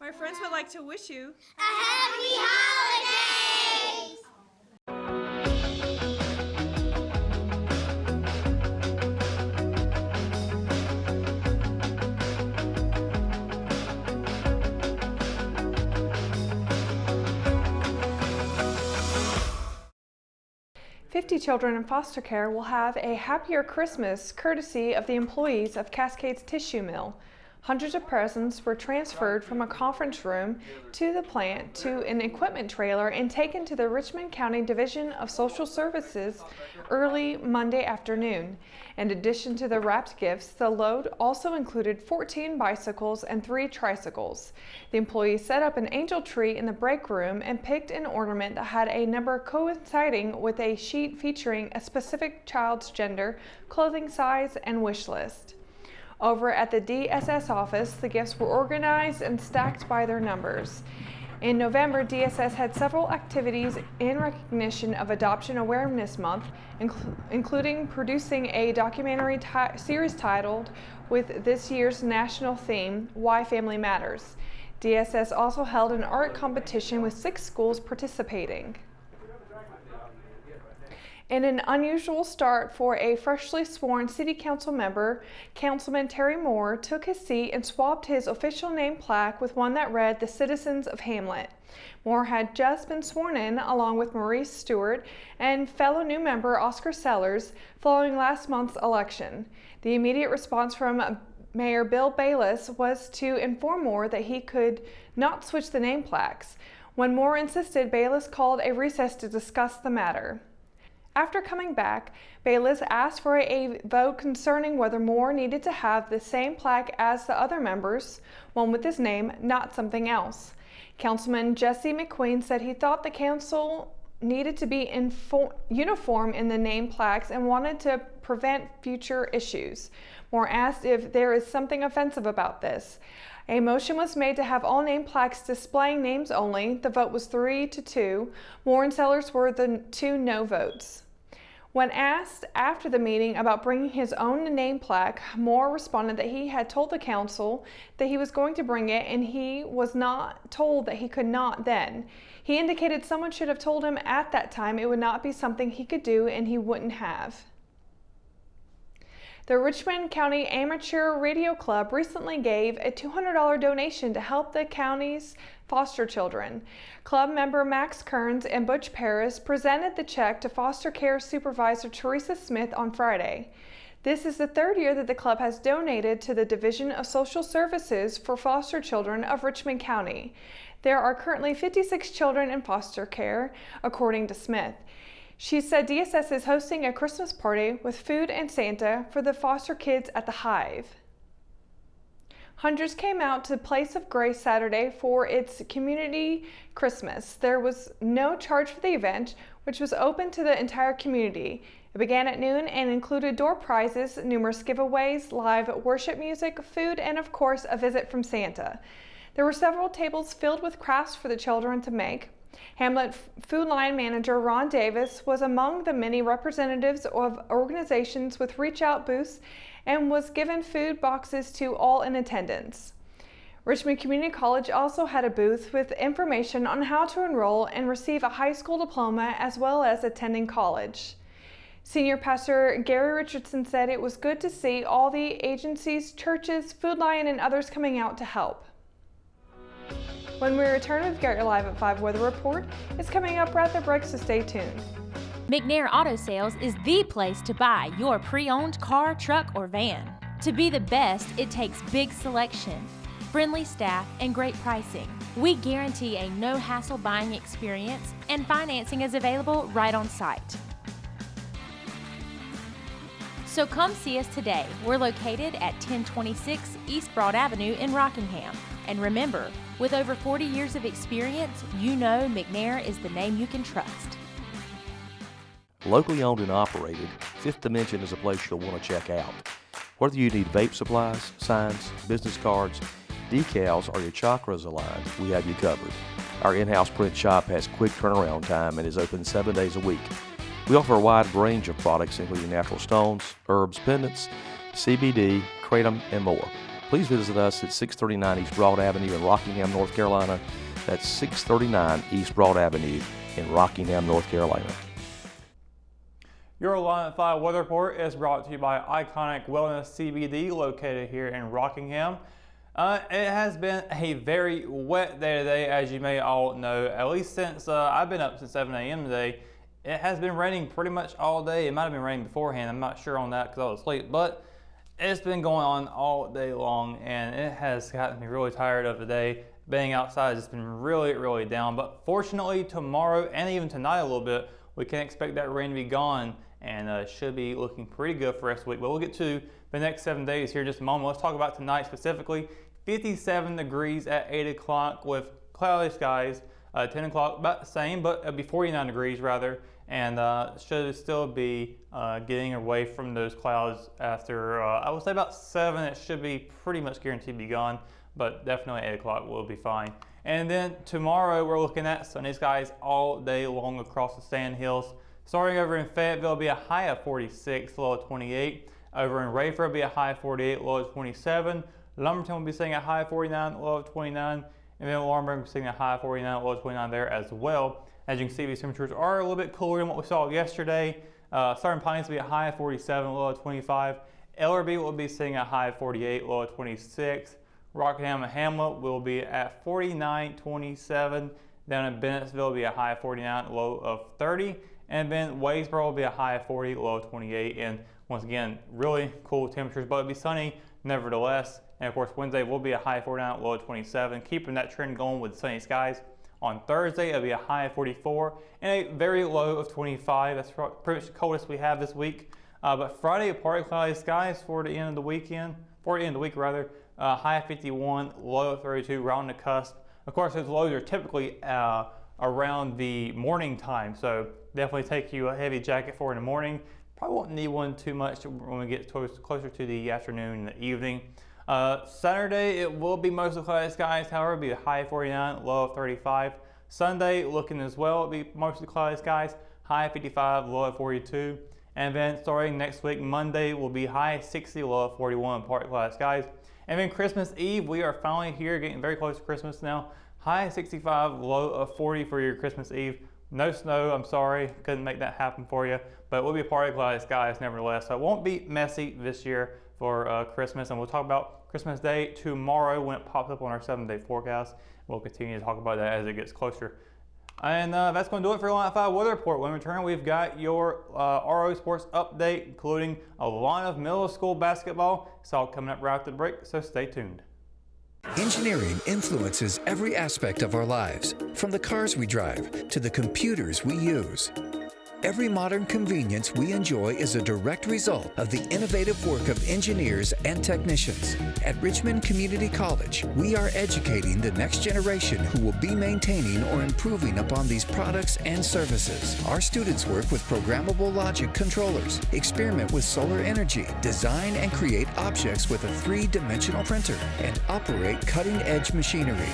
My friends would like to wish you a happy holidays! 50 children in foster care will have a happier Christmas courtesy of the employees of Cascades Tissue Mill. Hundreds of presents were transferred from a conference room to the plant to an equipment trailer and taken to the Richmond County Division of Social Services early Monday afternoon. In addition to the wrapped gifts, the load also included 14 bicycles and 3 tricycles. The employees set up an angel tree in the break room and picked an ornament that had a number coinciding with a sheet featuring a specific child's gender, clothing size, and wish list. Over at the DSS office, the gifts were organized and stacked by their numbers. In November, DSS had several activities in recognition of Adoption Awareness Month, including producing a documentary series titled with this year's national theme, Why Family Matters. DSS also held an art competition with 6 schools participating. In an unusual start for a freshly sworn City Council member, Councilman Terry Moore took his seat and swapped his official name plaque with one that read The Citizens of Hamlet. Moore had just been sworn in along with Maurice Stewart and fellow new member Oscar Sellers following last month's election. The immediate response from Mayor Bill Bayless was to inform Moore that he could not switch the name plaques. When Moore insisted, Bayless called a recess to discuss the matter. After coming back, Bayless asked for a vote concerning whether Moore needed to have the same plaque as the other members, one with his name, not something else. Councilman Jesse McQueen said he thought the council needed to be uniform in the name plaques and wanted to prevent future issues. Moore asked if there is something offensive about this. A motion was made to have all name plaques displaying names only. The vote was 3-2. Moore and Sellers were the 2 no votes. When asked after the meeting about bringing his own name plaque, Moore responded that he had told the council that he was going to bring it and he was not told that he could not then. He indicated someone should have told him at that time it would not be something he could do and he wouldn't have. The Richmond County Amateur Radio Club recently gave a $200 donation to help the county's foster children. Club member Max Kearns and Butch Paris presented the check to foster care supervisor Teresa Smith on Friday. This is the 3rd year that the club has donated to the Division of Social Services for foster children of Richmond County. There are currently 56 children in foster care, according to Smith. She said DSS is hosting a Christmas party with food and Santa for the foster kids at the Hive. Hundreds came out to Place of Grace Saturday for its community Christmas. There was no charge for the event, which was open to the entire community. It began at noon and included door prizes, numerous giveaways, live worship music, food, and of course a visit from Santa. There were several tables filled with crafts for the children to make. Hamlet Food Line manager Ron Davis was among the many representatives of organizations with reach out booths and was given food boxes to all in attendance. Richmond Community College also had a booth with information on how to enroll and receive a high school diploma as well as attending college. Senior Pastor Gary Richardson said it was good to see all the agencies, churches, Food Lion, and others coming out to help. When we return with Gary Live at 5 Weather Report, it's coming up right at the break, so stay tuned. McNair Auto Sales is the place to buy your pre-owned car, truck, or van. To be the best, it takes big selection, friendly staff, and great pricing. We guarantee a no-hassle buying experience, and financing is available right on site. So come see us today. We're located at 1026 East Broad Avenue in Rockingham. And remember, with over 40 years of experience, you know McNair is the name you can trust. Locally owned and operated, Fifth Dimension is a place you'll want to check out. Whether you need vape supplies, signs, business cards, decals, or your chakras aligned, we have you covered. Our in-house print shop has quick turnaround time and is open 7 days a week. We offer a wide range of products including natural stones, herbs, pendants, CBD, kratom, and more. Please visit us at 639 East Broad Avenue in Rockingham, North Carolina. That's 639 East Broad Avenue in Rockingham, North Carolina. Your Line at 5 weather report is brought to you by Iconic Wellness CBD located here in Rockingham. It has been a very wet day today, as you may all know, at least since I've been up since 7 a.m. today. It has been raining pretty much all day. It might have been raining beforehand. I'm not sure on that because I was asleep, but it's been going on all day long, and it has gotten me really tired of the day. Being outside has just been really down, but fortunately tomorrow and even tonight a little bit, we can expect that rain to be gone, and should be looking pretty good for the rest of the week. But we'll get to the next 7 days here in just a moment. Let's talk about tonight specifically. 57 degrees at 8 o'clock with cloudy skies. 10 o'clock about the same, but it'll be 49 degrees rather, and should still be getting away from those clouds after, I would say about 7. It should be pretty much guaranteed to be gone, but definitely 8 o'clock will be fine. And then tomorrow we're looking at sunny skies all day long across the Sand Hills. Starting over in Fayetteville, it'll be a high of 46, low of 28. Over in Rayford, it'll be a high of 48, low of 27. Lumberton will be seeing a high of 49, low of 29. And then Laurinburg will be seeing a high of 49, low of 29 there as well. As you can see, these temperatures are a little bit cooler than what we saw yesterday. Southern Pines will be a high of 47, low of 25. Ellerby will be seeing a high of 48, low of 26. Rockingham and Hamlet will be at 49, 27. Down in Bennettsville will be a high of 49, low of 30. And then Wadesboro will be a high of 40, low of 28. And once again, really cool temperatures, but it'll be sunny nevertheless. And of course, Wednesday will be a high of 49, low of 27, keeping that trend going with sunny skies. On Thursday, it'll be a high of 44 and a very low of 25. That's pretty much the coldest we have this week. But Friday, partly cloudy skies for the end of the weekend, for the end of the week rather. High of 51, low of 32, around the cusp. Of course, those lows are typically around the morning time, so definitely take you a heavy jacket for in the morning. Probably won't need one too much when we get closer to the afternoon and the evening. Saturday, it will be mostly cloudy skies, however, it'll be a high of 49, low of 35. Sunday, looking as well, it'll be mostly cloudy skies, high of 55, low of 42. And then starting next week, Monday will be high of 60, low of 41, partly cloudy skies. And then Christmas Eve, we are finally here, getting very close to Christmas now. High of 65, low of 40 for your Christmas Eve. No snow, I'm sorry, couldn't make that happen for you, but it will be partly cloudy skies nevertheless. So it won't be messy this year for Christmas, and we'll talk about Christmas Day tomorrow when it pops up on our 7-day forecast. We'll continue to talk about that as it gets closer. And that's going to do it for your Line at 5 weather report. When we return, we've got your RO Sports update, including a lot of middle school basketball. It's all coming up right after the break, so stay tuned. Engineering influences every aspect of our lives, from the cars we drive to the computers we use. Every modern convenience we enjoy is a direct result of the innovative work of engineers and technicians. At Richmond Community College, we are educating the next generation who will be maintaining or improving upon these products and services. Our students work with programmable logic controllers, experiment with solar energy, design and create objects with a 3-dimensional printer, and operate cutting-edge machinery.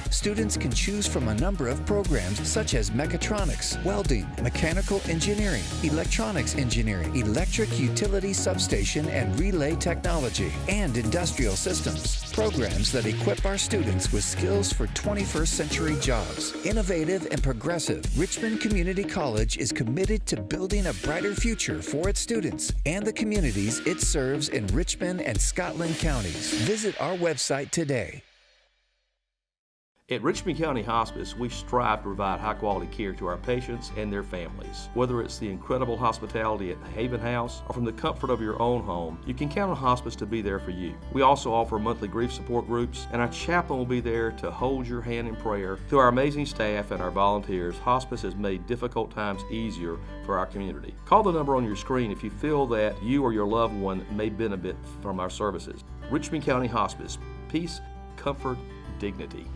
Students can choose from a number of programs such as mechatronics, welding, mechanical engineering, electronics engineering, electric utility substation and relay technology, and industrial systems. Programs that equip our students with skills for 21st century jobs. Innovative and progressive, Richmond Community College is committed to building a brighter future for its students and the communities it serves in Richmond and Scotland counties. Visit our website today. At Richmond County Hospice, we strive to provide high-quality care to our patients and their families. Whether it's the incredible hospitality at the Haven House or from the comfort of your own home, you can count on hospice to be there for you. We also offer monthly grief support groups, and our chaplain will be there to hold your hand in prayer. Through our amazing staff and our volunteers, hospice has made difficult times easier for our community. Call the number on your screen if you feel that you or your loved one may benefit from our services. Richmond County Hospice. Peace, comfort, dignity.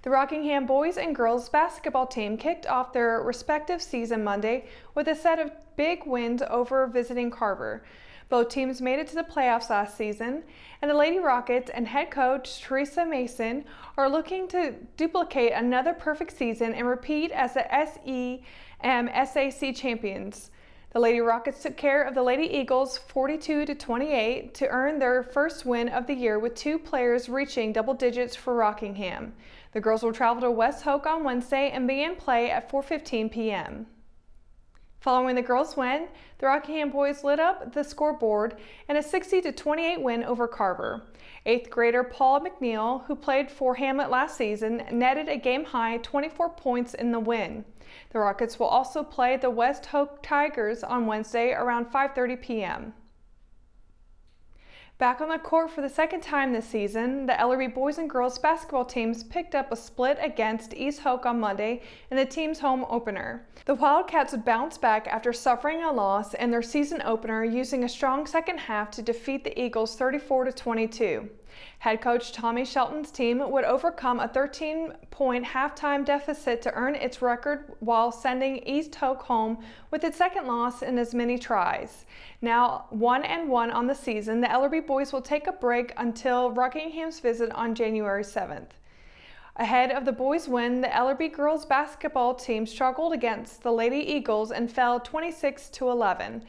The Rockingham boys and girls basketball team kicked off their respective season Monday with a set of big wins over visiting Carver. Both teams made it to the playoffs last season, and the Lady Rockets and head coach Teresa Mason are looking to duplicate another perfect season and repeat as the SEM SAC champions. The Lady Rockets took care of the Lady Eagles 42-28 to earn their first win of the year, with 2 players reaching double digits for Rockingham. The girls will travel to West Hoke on Wednesday and begin play at 4:15 p.m. Following the girls' win, the Rockingham boys lit up the scoreboard in a 60-28 win over Carver. 8th grader Paul McNeil, who played for Hamlet last season, netted a game-high 24 points in the win. The Rockets will also play the West Hoke Tigers on Wednesday around 5:30 p.m. Back on the court for the second time this season, the Ellerbe boys and girls basketball teams picked up a split against East Hoke on Monday in the team's home opener. The Wildcats would bounce back after suffering a loss in their season opener, using a strong second half to defeat the Eagles 34-22. Head coach Tommy Shelton's team would overcome a 13-point halftime deficit to earn its record while sending East Hoke home with its second loss in as many tries. Now 1-1 on the season, the Ellerbe boys will take a break until Rockingham's visit on January 7th. Ahead of the boys' win, the Ellerbe girls basketball team struggled against the Lady Eagles and fell 26-11.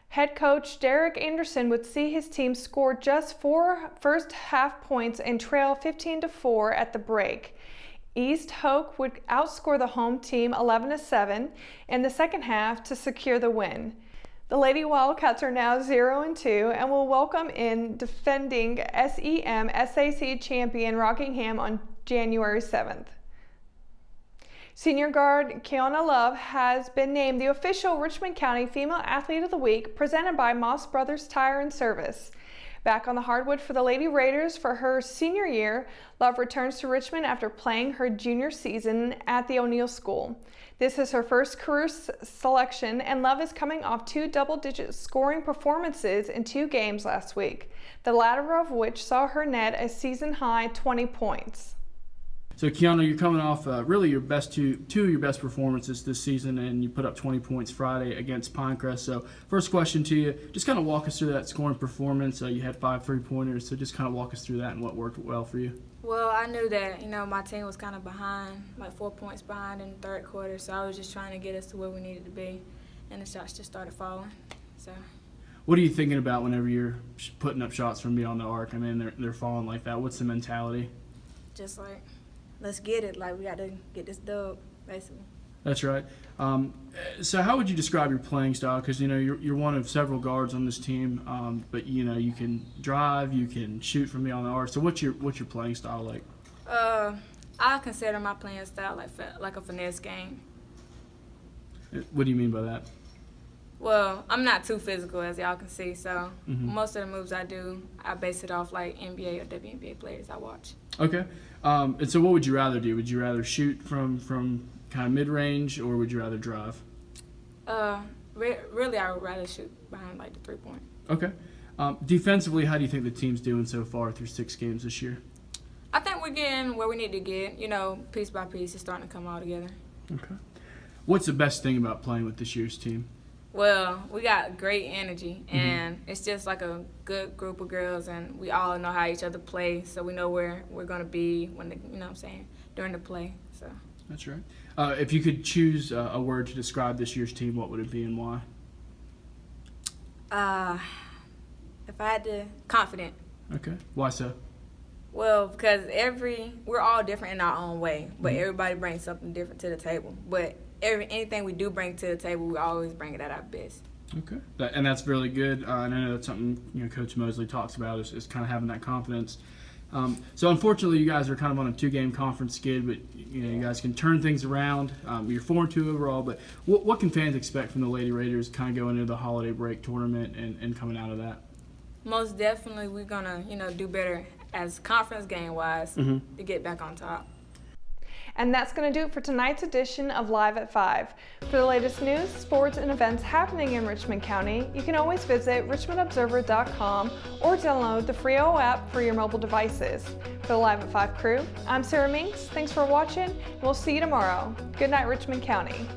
Head coach Derek Anderson would see his team score just 4 first-half points and trail 15-4 at the break. East Hoke would outscore the home team 11-7 in the second half to secure the win. The Lady Wildcats are now 0-2 and will welcome in defending SEM SAC champion Rockingham on January 7th. Senior guard Kiana Love has been named the official Richmond County Female Athlete of the Week, presented by Moss Brothers Tire and Service. Back on the hardwood for the Lady Raiders for her senior year, Love returns to Richmond after playing her junior season at the O'Neill School. This is her first career selection, and Love is coming off 2 double-digit scoring performances in 2 games last week, the latter of which saw her net a season-high 20 points. So Kiana, you're coming off really your best two of your best performances this season, and you put up 20 points Friday against Pinecrest. So first question to you, just kind of walk us through that scoring performance. You had 5 3-pointers, so just kind of walk us through that and what worked well for you. Well, I knew that, my team was kind of behind, like 4 points behind in the third quarter, so I was just trying to get us to where we needed to be, and the shots just started falling. So. What are you thinking about whenever you're putting up shots from beyond the arc? I mean, they're falling like that. What's the mentality? Just like, let's get it. Like, we got to get this dub, basically. That's right. So how would you describe your playing style? Because, you're one of several guards on this team, but, you can drive, you can shoot from beyond the arc. So what's your playing style like? I consider my playing style like a finesse game. What do you mean by that? Well, I'm not too physical, as y'all can see, so most of the moves I do, I base it off like NBA or WNBA players I watch. Okay. And so what would you rather do? Would you rather shoot from kind of mid-range, or would you rather drive? Really, I would rather shoot behind like the 3-point. Okay. Defensively, how do you think the team's doing so far through 6 games this year? I think we're getting where we need to get. Piece by piece, it's starting to come all together. Okay. What's the best thing about playing with this year's team? Well, we got great energy, and it's just like a good group of girls, and we all know how each other play, so we know where we're going to be when, during the play. So. That's right. If you could choose a word to describe this year's team, what would it be and why? If I had to, confident. Okay. Why so? Well, because we're all different in our own way, but everybody brings something different to the table. But anything we do bring to the table, we always bring it at our best. Okay. And that's really good. And I know that's something Coach Mosley talks about is kind of having that confidence. So unfortunately, you guys are kind of on a 2-game conference skid, but you guys can turn things around. You're 4-2 overall, but what can fans expect from the Lady Raiders kind of going into the holiday break tournament and coming out of that? Most definitely, we're gonna do better as conference game wise to get back on top. And that's going to do it for tonight's edition of Live at 5. For the latest news, sports, and events happening in Richmond County, you can always visit richmondobserver.com or download the Frio app for your mobile devices. For the Live at 5 crew, I'm Sarah Minks. Thanks for watching, and we'll see you tomorrow. Good night, Richmond County.